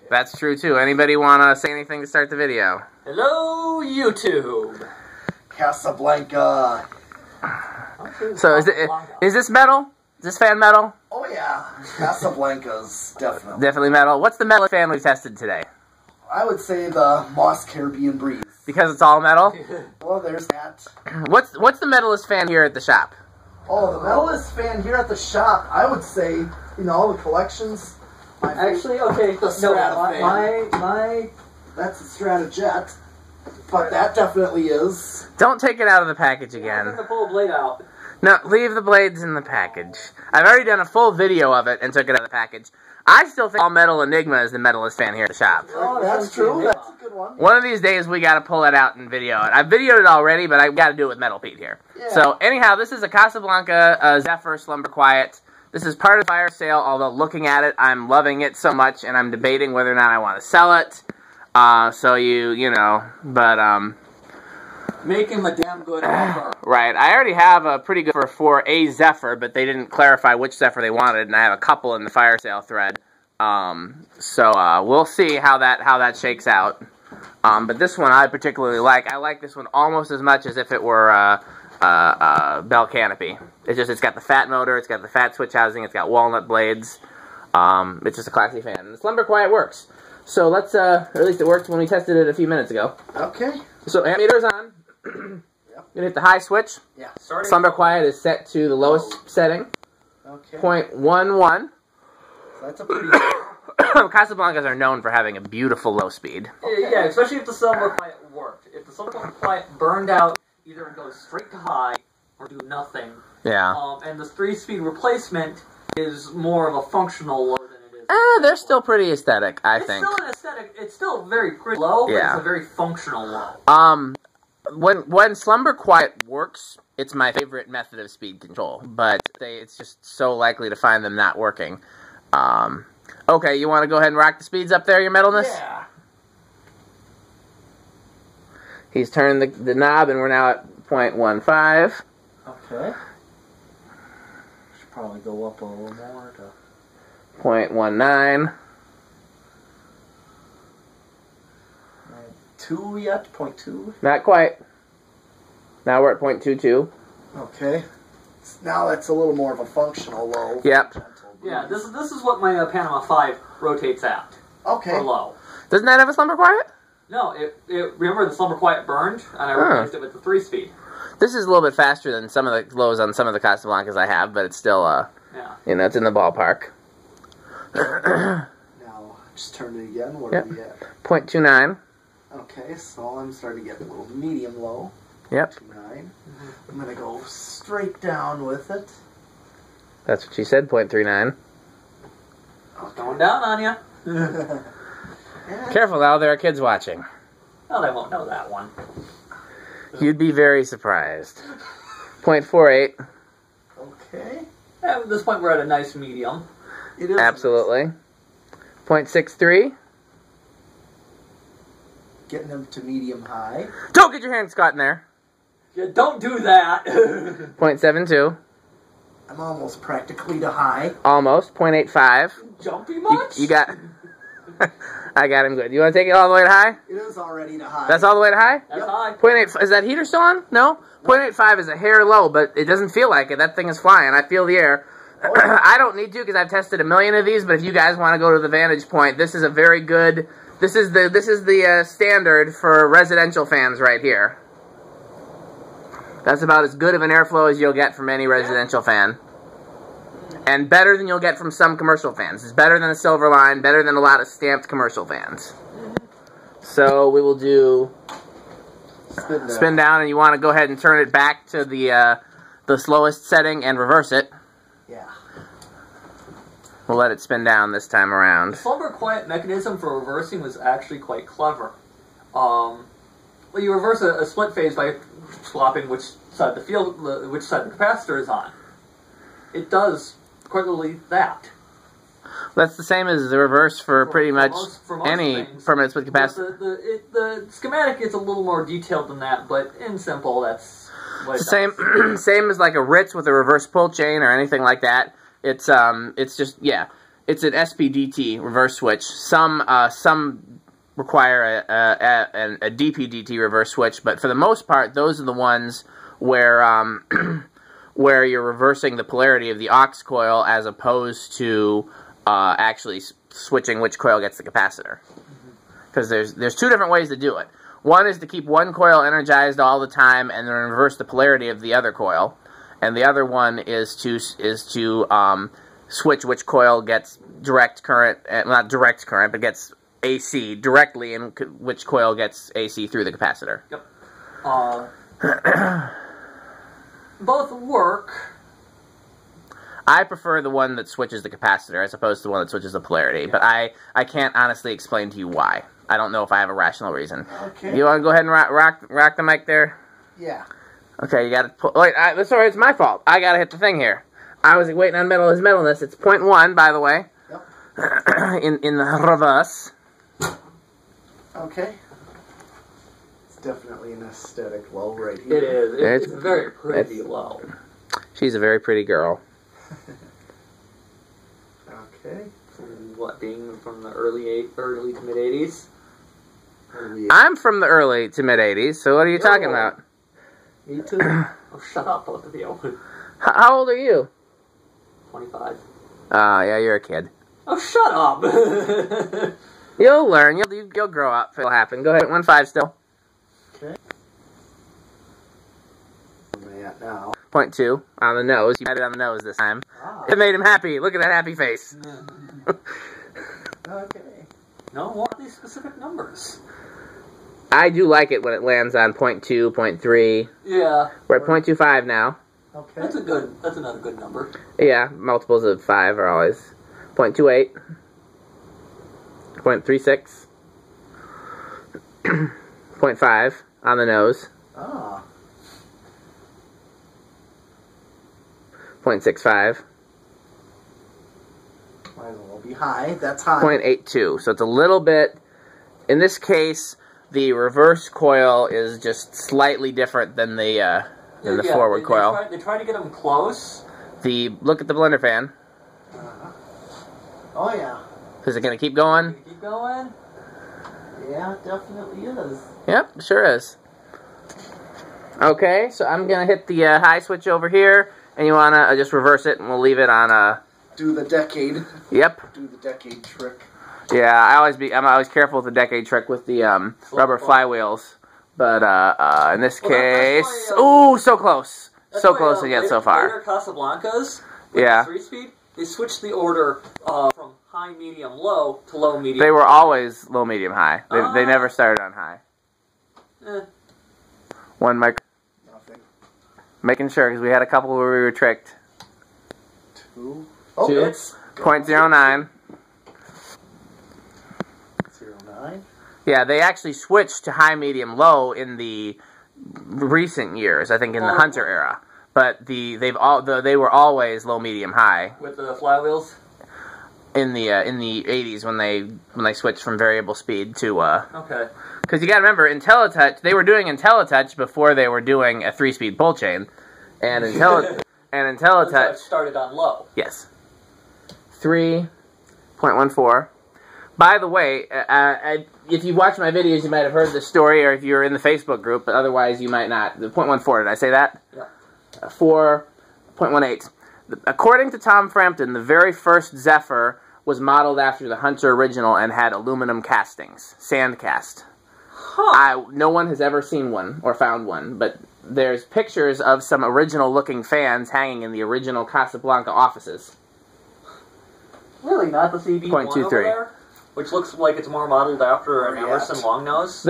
That's true, too. Anybody want to say anything to start the video? Hello, YouTube. Casablanca. So, is this metal? Is this fan metal? Oh, yeah. Casablanca's definitely. Definitely metal. What's the metal fan we tested today? I would say the Moss Caribbean Breeze. Because it's all metal? Well, there's that. What's the metalist fan here at the shop? Oh, the metalist fan here at the shop, I would say, all the collections. Actually, okay, the Strata fan. my That's a Stratajet. But that definitely is. Don't take it out of the package I'm again. going to pull a blade out. No, leave the blades in the package. I've already done a full video of it and took it out of the package. I still think All Metal Enigma is the metalist fan here at the shop. Oh, that's true. That's a good one. One of these days we got to pull it out and video it. I've videoed it already, but I've got to do it with Metal Pete here. Yeah. So anyhow, this is a Casablanca Zephyr Slumber Quiet. This is part of the fire sale, although looking at it, I'm loving it so much, and I'm debating whether or not I want to sell it. So you know, but Make him a damn good offer. Right. I already have a pretty good offer for a Zephyr, but they didn't clarify which Zephyr they wanted, and I have a couple in the fire sale thread. So we'll see how that shakes out. But this one I particularly like. I like this one almost as much as if it were Bell Canopy. It's got the fat motor, it's got the fat switch housing, it's got walnut blades. It's just a classy fan. And the Slumber Quiet works. So let's, or at least it worked when we tested it a few minutes ago. Okay. So ammeter's on. Yep. Gonna hit the high switch. Yeah. Slumber Quiet is set to the lowest setting. Okay. 0.11. So that's a pretty. Casablancas are known for having a beautiful low speed. Yeah, especially if the Slumber Quiet worked. If the Slumber Quiet burned out, either it goes straight to high or do nothing. Yeah. And the 3-speed replacement is more of a functional low than it is. They're still pretty aesthetic, I think. It's still an aesthetic. It's still very pretty low, but Yeah. it's a very functional low. When Slumber Quiet works, it's my favorite method of speed control, but it's just so likely to find them not working. Okay, you want to go ahead and rock the speeds up there, your metalness? Yeah. He's turned the knob, and we're now at 0.15. Okay. Should probably go up a little more to 0.19. 2 yet? 0.2? Not quite. Now we're at 0.22. Okay. Now that's a little more of a functional low. Yep. Yeah, this is what my Panama 5 rotates at. Okay. For low. Doesn't that have a Slumber Quiet? No, remember the Slumber Quiet burned, and I replaced it with the 3-speed. This is a little bit faster than some of the lows on some of the Casablancas I have, but it's still, yeah. It's in the ballpark. Now, just turn it again. What are we at? 0.29. Okay, so I'm starting to get a little medium low. Yep. 0.29. I'm going to go straight down with it. That's what she said, 0.39. Going down on you. Careful now, there are kids watching. No, they won't know that one. You'd be very surprised. 0.48. Okay. At this point, we're at a nice medium. It is. Absolutely. 0.63. Getting them to medium high. Don't get your hands caught in there. Yeah, don't do that. 0.72. I'm almost practically to high. Almost. 0.85. Jumpy much? You got... I got him good. You want to take it all the way to high? It is already to high. That's all the way to high? That's high. 0.8. Is that heater still on? No? 0.85 is a hair low, but it doesn't feel like it. That thing is flying. I feel the air. Oh. I don't need to because I've tested a million of these, but if you guys want to go to the Vantage Point, this is a very good... This is the standard for residential fans right here. That's about as good of an airflow as you'll get from any residential fan. And better than you'll get from some commercial fans. It's better than a Silverline, better than a lot of stamped commercial fans. So we will do spin down, and you want to go ahead and turn it back to the slowest setting and reverse it. Yeah. We'll let it spin down this time around. The Slumber Quiet mechanism for reversing was actually quite clever. Well, you reverse a split phase by swapping which side the capacitor is on. It does quite literally that. That's the same as the reverse for pretty much most any things. permanent split capacitor. The schematic is a little more detailed than that, but in simple, that's what it does. Same as like a Ritz with a reverse pull chain or anything like that. It's just, yeah. It's an SPDT reverse switch. Some require a DPDT reverse switch, but for the most part, those are the ones where where you're reversing the polarity of the aux coil as opposed to actually switching which coil gets the capacitor. Because there's two different ways to do it. One is to keep one coil energized all the time and then reverse the polarity of the other coil, and the other one is to switch which coil gets direct current, not direct current, but gets AC directly, and which coil gets AC through the capacitor. Yep. Both work. I prefer the one that switches the capacitor as opposed to the one that switches the polarity, but I can't honestly explain to you why. I don't know if I have a rational reason. Okay. You want to go ahead and rock the mic there? Yeah. Okay, you got to... Wait, sorry, it's my fault. I got to hit the thing here. I was waiting on metalness. It's 0.1, by the way. Yep. in the reverse. Okay. It's definitely an aesthetic low right here. It is. It's very pretty low. She's a very pretty girl. Okay. From what, being from the early to mid 80s? I'm from the early to mid 80s, so what are you talking about? Me too. Oh, shut up, both of you. How old are you? 25. Oh, yeah, you're a kid. Oh, shut up! You'll learn. You'll grow up. It'll happen. Go ahead. 1.5 still. Okay. Where am I at now? 0.2 on the nose. You had it on the nose this time. Ah. It made him happy. Look at that happy face. Okay. No, what are these specific numbers? I do like it when it lands on 0.2, 0.3. Yeah. We're at 0.25 now. Okay. That's another good number. Yeah, multiples of 5 are always 0.28, 0.36, 0.5 on the nose, Ah. 0.65, Might as well be high. That's high. 0.82. So it's a little bit, in this case, the reverse coil is just slightly different than the forward coil. They try to get them close. Look at the blender fan. Oh, yeah. Is it going to keep going? Keep going. Yeah, it definitely is. Yep, sure is. Okay, so I'm going to hit the high switch over here, and you want to just reverse it, and we'll leave it on Do the decade. Yep. Do the decade trick. Yeah, I'm always careful with the decade trick with the rubber flywheels. But in this case, ooh, so close. So close to get so far. Later Casablancas, with Yeah. 3-speed, they switched the order from high, medium, low to low, medium. They were always low, medium, high. They never started on high. One mic. Nothing. Making sure, because we had a couple where we were tricked. 2. Oh, 0.09. 0.9. Yeah, they actually switched to high, medium, low in the recent years. I think in the Hunter era. But they were always low, medium, high. With the flywheels. In the 80s when they switched from variable speed to Okay. because you got to remember IntelliTouch, they were doing IntelliTouch before they were doing a 3-speed pull chain, and IntelliTouch started on low. Yes. 3.14. By the way, if you watch my videos, you might have heard this story, or if you're in the Facebook group, but otherwise you might not. The 0.14, did I say that? Yeah. 4.18. According to Tom Frampton, the very first Zephyr was modeled after the Hunter original and had aluminum castings, sand cast. Huh. No one has ever seen one or found one, but there's pictures of some original-looking fans hanging in the original Casablanca offices. Really, not the CB1 over there? Which looks like it's more modeled after an Emerson Longnose?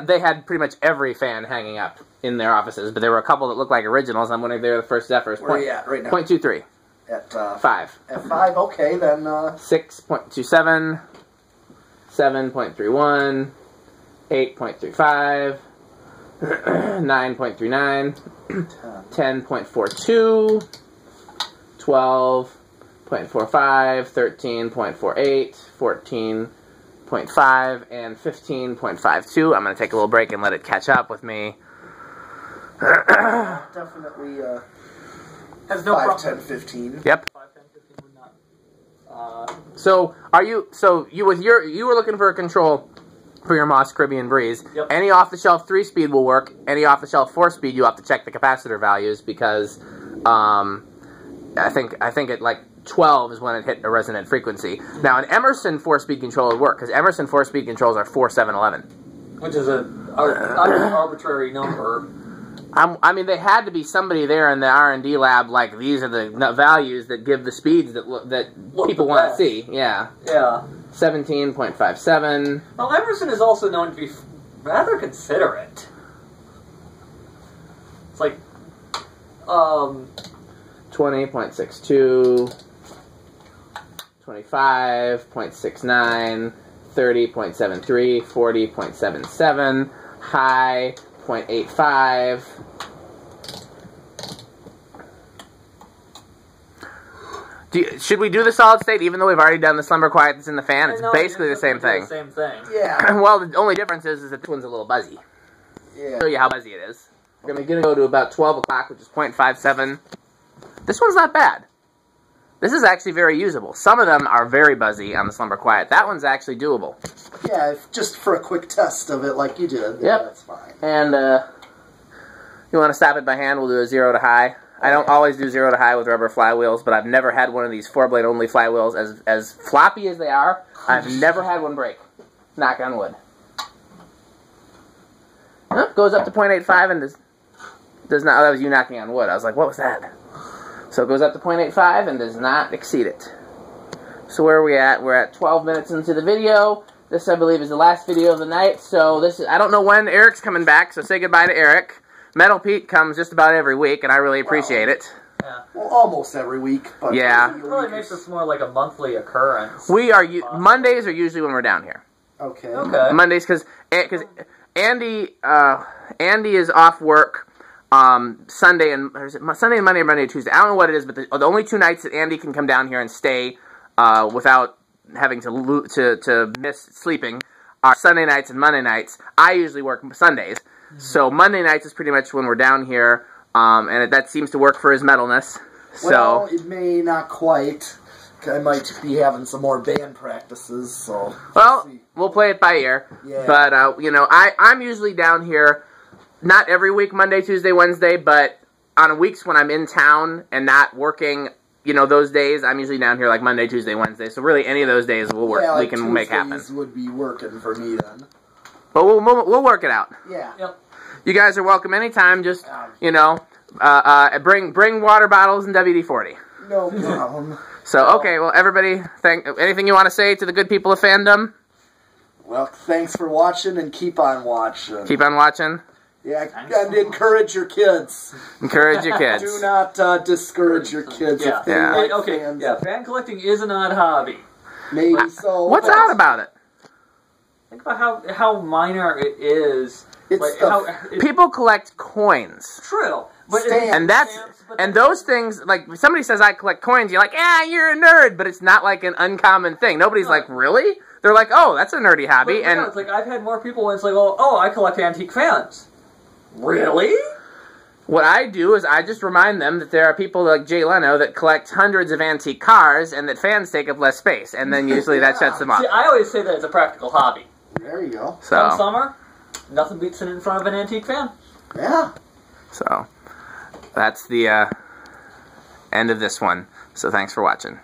They had pretty much every fan hanging up in their offices, but there were a couple that looked like originals. I'm wondering if they were the first Zephyrs. Where are you at right now? 0.23. At 5. At 5, okay, then 6.27, 7.31, 8.35, 9.39, 10.42, 12.45, 13.48, 14.5, and 15.52. I'm going to take a little break and let it catch up with me. definitely has no 5, problem. 10, 15. Yep. 5, 10, 15 would not So you were looking for a control for your Moss Caribbean Breeze. Yep. Any off-the-shelf 3-speed will work. Any off-the-shelf 4-speed, you have to check the capacitor values because I think at like 12 is when it hit a resonant frequency. Now, an Emerson 4-speed control would work because Emerson 4-speed controls are 4, 7, 11. Which is an arbitrary number. I mean, they had to be somebody there in the R&D lab, like, these are the values that give the speeds that people want to see. Yeah. Yeah. 17.57. Well, Emerson is also known to be rather considerate. It's like, 20.62, 25.69, 30.73, 40.77, high 0.85. Should we do the solid state even though we've already done the slumber quiet that's in the fan? It's basically the same thing. Same thing. Yeah. Well, the only difference is that this one's a little buzzy. Yeah. I'll show you how buzzy it is. We're going to go to about 12 o'clock, which is 0.57. This one's not bad. This is actually very usable. Some of them are very buzzy on the slumber quiet. That one's actually doable. Yeah, just for a quick test of it like you did. Yeah, Yep. that's fine. And you want to stop it by hand, we'll do a 0 to high. I don't always do 0 to high with rubber flywheels, but I've never had one of these 4-blade only flywheels. As floppy as they are, I've never had one break. Knock on wood. Oh, goes up to 0.85 and does not. Oh, that was you knocking on wood. I was like, what was that? So it goes up to 0.85 and does not exceed it. So where are we at? We're at 12 minutes into the video. This, I believe, is the last video of the night. So this is, I don't know when Eric's coming back, so say goodbye to Eric. Metal Pete comes just about every week, and I really appreciate it. Yeah. Well, almost every week. But Yeah. It really makes this more like a monthly occurrence. We are Mondays are usually when we're down here. Okay. Okay. Mondays because Andy is off work Sunday and Monday or Monday or Tuesday. I don't know what it is, but the only 2 nights that Andy can come down here and stay without having to miss sleeping are Sunday nights and Monday nights. I usually work Sundays. So Monday nights is pretty much when we're down here, and that seems to work for his metalness. Well, it may not quite. I might be having some more band practices, so... Well, we'll play it by ear. Yeah. But, I'm usually down here, not every week, Monday, Tuesday, Wednesday, but on weeks when I'm in town and not working, those days, I'm usually down here like Monday, Tuesday, Wednesday. So really, any of those days will work. Yeah, like we can make happen. Tuesdays would be working for me then. But we'll work it out. Yeah. Yep. You guys are welcome anytime. Just bring water bottles and WD-40. No problem. So okay, well everybody, anything you want to say to the good people of fandom? Well, thanks for watching and keep on watching. Keep on watching. Yeah, and encourage your kids. Encourage your kids. Do not discourage your kids. Yeah. If they like Okay. fans. Yeah. Fan collecting is an odd hobby. Maybe so. What's but odd about it? Think about how minor it is. It's People collect coins. True. But Stamps. And those things, like, if somebody says I collect coins, you're like, you're a nerd, but it's not like an uncommon thing. Nobody's like, really? They're like, oh, that's a nerdy hobby. But, it's like, I've had more people when it's like, oh, I collect antique fans. Really? What I do is I just remind them that there are people like Jay Leno that collect hundreds of antique cars and that fans take up less space, and then usually that shuts them up. See, I always say that it's a practical hobby. There you go. Come summer, nothing beats sitting in front of an antique fan. Yeah. So that's the end of this one. So thanks for watching.